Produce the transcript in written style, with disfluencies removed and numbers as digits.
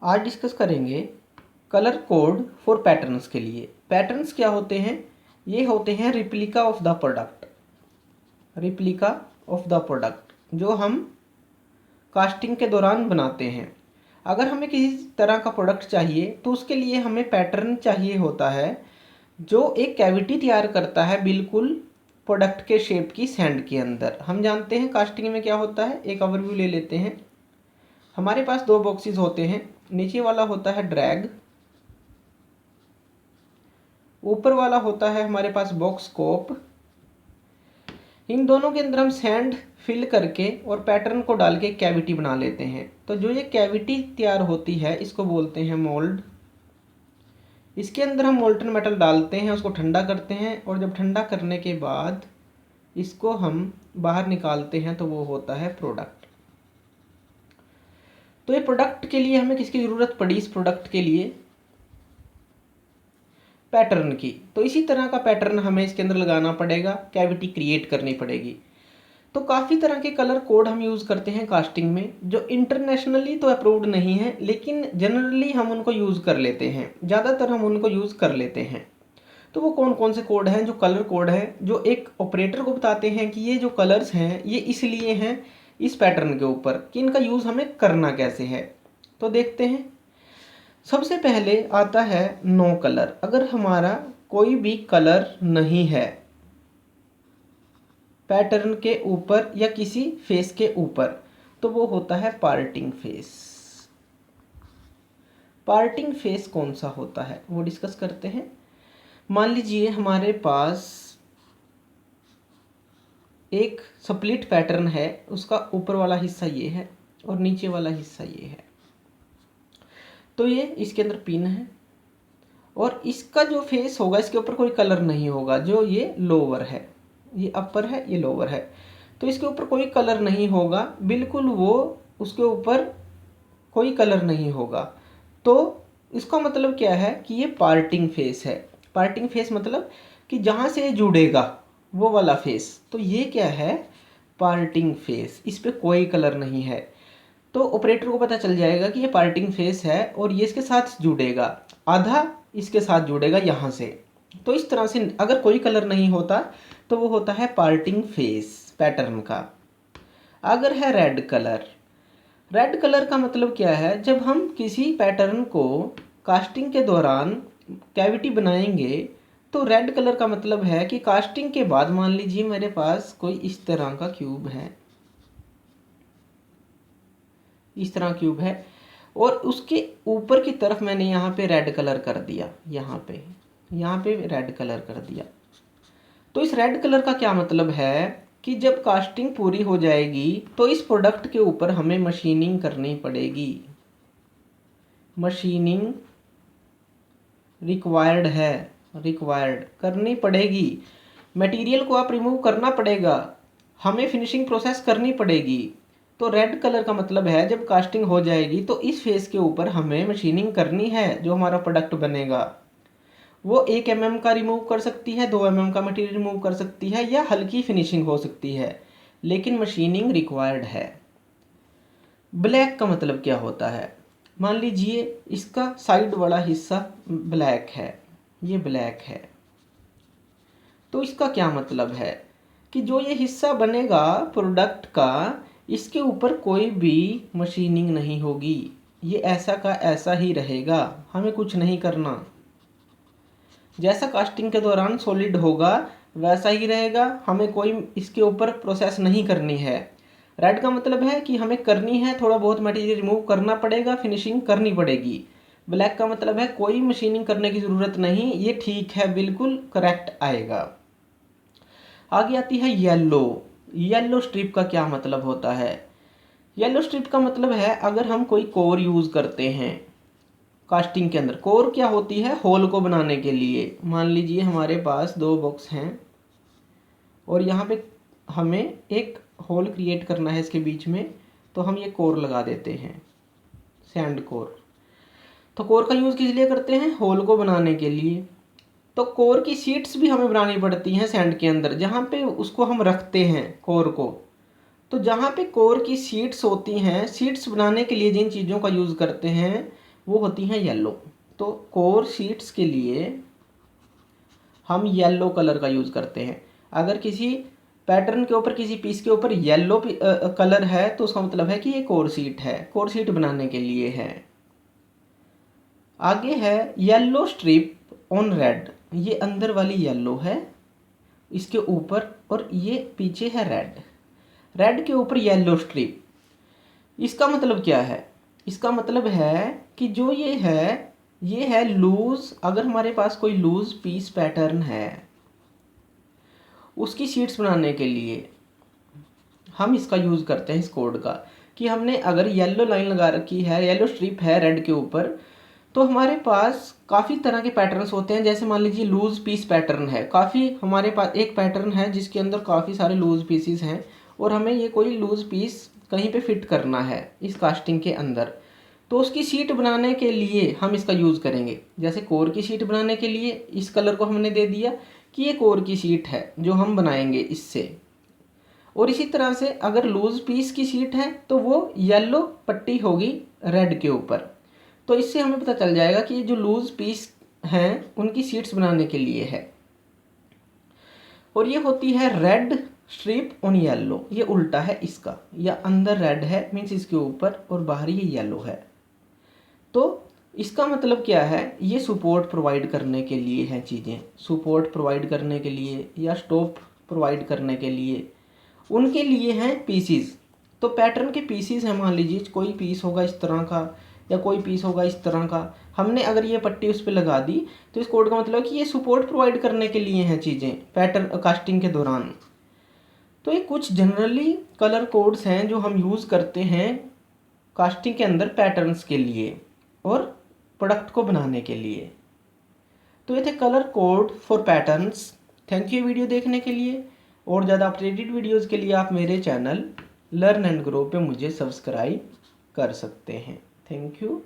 आज डिस्कस करेंगे colour code for patterns के लिए। पैटर्न्स क्या होते हैं? ये होते हैं replica of the product, replica of the product जो हम कास्टिंग के दौरान बनाते हैं। अगर हमें किसी तरह का प्रोडक्ट चाहिए तो उसके लिए हमें पैटर्न चाहिए होता है जो एक कैविटी तैयार करता है बिल्कुल प्रोडक्ट के शेप की सैंड के अंदर। हम जानते हैं कास्टिंग में क्या होता है, एक ओवरव्यू ले लेते हैं। हमारे पास दो बॉक्सेस होते हैं, नीचे वाला होता है ड्रैग, ऊपर वाला होता है हमारे पास बॉक्स स्कोप। इन दोनों के अंदर हम सैंड फिल करके और पैटर्न को डाल के कैविटी बना लेते हैं। तो जो ये कैविटी तैयार होती है इसको बोलते हैं मोल्ड। इसके अंदर हम मोल्टन मेटल डालते हैं, उसको ठंडा करते हैं और जब ठंडा करने के बाद इसको हम बाहर निकालते हैं तो वो होता है प्रोडक्ट। तो ये प्रोडक्ट के लिए हमें किसकी ज़रूरत पड़ी? इस प्रोडक्ट के लिए पैटर्न की। तो इसी तरह का पैटर्न हमें इसके अंदर लगाना पड़ेगा, कैविटी क्रिएट करनी पड़ेगी। तो काफ़ी तरह के कलर कोड हम यूज़ करते हैं कास्टिंग में, जो इंटरनेशनली तो अप्रूव्ड नहीं है लेकिन जनरली हम उनको यूज़ कर लेते हैं, ज़्यादातर हम उनको यूज़ कर लेते हैं। तो वो कौन कौन से कोड हैं? जो कलर कोड हैं जो एक ऑपरेटर को बताते हैं कि ये जो कलर्स हैं ये इसलिए हैं इस पैटर्न के ऊपर, कि इनका यूज़ हमें करना कैसे है। तो देखते हैं। सबसे पहले आता है नो कलर। अगर हमारा कोई भी कलर नहीं है पैटर्न के ऊपर या किसी फेस के ऊपर तो वो होता है पार्टिंग फेस। पार्टिंग फेस कौन सा होता है वो डिस्कस करते हैं। मान लीजिए हमारे पास एक स्प्लिट पैटर्न है, उसका ऊपर वाला हिस्सा ये है और नीचे वाला हिस्सा ये है। तो ये इसके अंदर पिन है और इसका जो फेस होगा इसके ऊपर कोई कलर नहीं होगा। जो ये लोअर है, ये अपर है, ये लोअर है, तो इसके ऊपर कोई कलर नहीं होगा, बिल्कुल वो उसके ऊपर कोई कलर नहीं होगा। तो इसका मतलब क्या है कि ये पार्टिंग फेस है। पार्टिंग फेस मतलब कि जहाँ से ये जुड़ेगा वो वाला फेस। तो ये क्या है? Parting face. इस पर कोई कलर नहीं है तो ऑपरेटर को पता चल जाएगा कि ये पार्टिंग फेस है और ये इसके साथ जुड़ेगा, आधा इसके साथ जुड़ेगा यहाँ से। तो इस तरह से अगर कोई कलर नहीं होता तो वो होता है पार्टिंग फेस पैटर्न का। अगर है रेड कलर, रेड कलर का मतलब क्या है? जब हम किसी पैटर्न को कास्टिंग के दौरान कैविटी बनाएंगे तो रेड कलर का मतलब है कि कास्टिंग के बाद मान लीजिए मेरे पास कोई इस तरह का क्यूब है, इस तरह क्यूब है और उसके ऊपर की तरफ मैंने यहाँ पे रेड कलर कर दिया, यहाँ पे रेड कलर कर दिया। तो इस रेड कलर का क्या मतलब है कि जब कास्टिंग पूरी हो जाएगी तो इस प्रोडक्ट के ऊपर हमें मशीनिंग करनी पड़ेगी। मशीनिंग रिक्वायर्ड है, रिक्वायर्ड करनी पड़ेगी। मटेरियल को आप रिमूव करना पड़ेगा, हमें फिनिशिंग प्रोसेस करनी पड़ेगी। तो रेड कलर का मतलब है जब कास्टिंग हो जाएगी तो इस फेस के ऊपर हमें मशीनिंग करनी है। जो हमारा प्रोडक्ट बनेगा वो 1 mm का रिमूव कर सकती है, 2 mm का मटेरियल रिमूव कर सकती है या हल्की फिनिशिंग हो सकती है, लेकिन मशीनिंग रिक्वायर्ड है। ब्लैक का मतलब क्या होता है? मान लीजिए इसका साइड वाला हिस्सा ब्लैक है, ये ब्लैक है, तो इसका क्या मतलब है कि जो ये हिस्सा बनेगा प्रोडक्ट का इसके ऊपर कोई भी मशीनिंग नहीं होगी, ये ऐसा का ऐसा ही रहेगा, हमें कुछ नहीं करना। जैसा कास्टिंग के दौरान सॉलिड होगा वैसा ही रहेगा, हमें कोई इसके ऊपर प्रोसेस नहीं करनी है। रेड का मतलब है कि हमें करनी है, थोड़ा बहुत मटेरियल रिमूव करना पड़ेगा, फिनिशिंग करनी पड़ेगी। ब्लैक का मतलब है कोई मशीनिंग करने की ज़रूरत नहीं, ये ठीक है, बिल्कुल करेक्ट आएगा। आगे आती है येलो। येलो स्ट्रिप का क्या मतलब होता है? येलो स्ट्रिप का मतलब है अगर हम कोई कोर यूज़ करते हैं कास्टिंग के अंदर। कोर क्या होती है? होल को बनाने के लिए। मान लीजिए हमारे पास 2 बॉक्स हैं और यहाँ पे हमें एक होल क्रिएट करना है इसके बीच में, तो हम ये कोर लगा देते हैं, सैंड कोर। तो कोर का यूज़ किस लिए करते हैं? होल को बनाने के लिए। तो कोर की शीट्स भी हमें बनानी पड़ती हैं सैंड के अंदर, जहाँ पे उसको हम रखते हैं कोर को। तो जहाँ पे कोर की शीट्स होती हैं, शीट्स बनाने के लिए जिन चीज़ों का यूज़ करते हैं वो होती हैं येलो। तो कोर शीट्स के लिए हम येलो कलर का यूज़ करते हैं। अगर किसी पैटर्न के ऊपर, किसी पीस के ऊपर येलो कलर है तो उसका मतलब है कि ये कोर शीट है, कोर शीट बनाने के लिए है। आगे है येलो स्ट्रिप ऑन रेड। ये अंदर वाली येलो है इसके ऊपर, और ये पीछे है रेड। रेड के ऊपर येलो स्ट्रिप, इसका मतलब क्या है? इसका मतलब है कि जो ये है लूज। अगर हमारे पास कोई लूज पीस पैटर्न है, उसकी शीट्स बनाने के लिए हम इसका यूज़ करते हैं इस कोड का। कि हमने अगर येलो लाइन लगा रखी है, येलो स्ट्रिप है रेड के ऊपर, तो हमारे पास काफ़ी तरह के पैटर्न्स होते हैं। जैसे मान लीजिए लूज पीस पैटर्न है, काफ़ी हमारे पास एक पैटर्न है जिसके अंदर काफ़ी सारे लूज पीसीस हैं, और हमें ये कोई लूज पीस कहीं पे फिट करना है इस कास्टिंग के अंदर, तो उसकी शीट बनाने के लिए हम इसका यूज़ करेंगे। जैसे कोर की शीट बनाने के लिए इस कलर को हमने दे दिया कि ये कोर की शीट है जो हम बनाएंगे इससे। और इसी तरह से अगर लूज पीस की शीट है तो वो येलो पट्टी होगी रेड के ऊपर। तो इससे हमें पता चल जाएगा कि ये जो लूज पीस हैं उनकी शीट्स बनाने के लिए है। और ये होती है रेड स्ट्रिप ऑन येलो। ये उल्टा है इसका, या अंदर रेड है मीन्स इसके ऊपर, और बाहर ये येलो है। तो इसका मतलब क्या है? ये सपोर्ट प्रोवाइड करने के लिए हैं चीज़ें, सपोर्ट प्रोवाइड करने के लिए या स्टॉप प्रोवाइड करने के लिए, उनके लिए हैं पीसीज। तो पैटर्न के पीसीज हैं, मान लीजिए कोई पीस होगा इस तरह का या कोई पीस होगा इस तरह का, हमने अगर ये पट्टी उस पर लगा दी तो इस कोड का मतलब कि ये सपोर्ट प्रोवाइड करने के लिए हैं चीज़ें पैटर्न कास्टिंग के दौरान। तो ये कुछ जनरली कलर कोड्स हैं जो हम यूज़ करते हैं कास्टिंग के अंदर पैटर्न्स के लिए और प्रोडक्ट को बनाने के लिए। तो ये थे colour code for patterns. Thank you video देखने के लिए। और ज़्यादा अपडेटेड वीडियोज़ के लिए आप मेरे चैनल लर्न एंड ग्रो पे मुझे सब्सक्राइब कर सकते हैं। Thank you.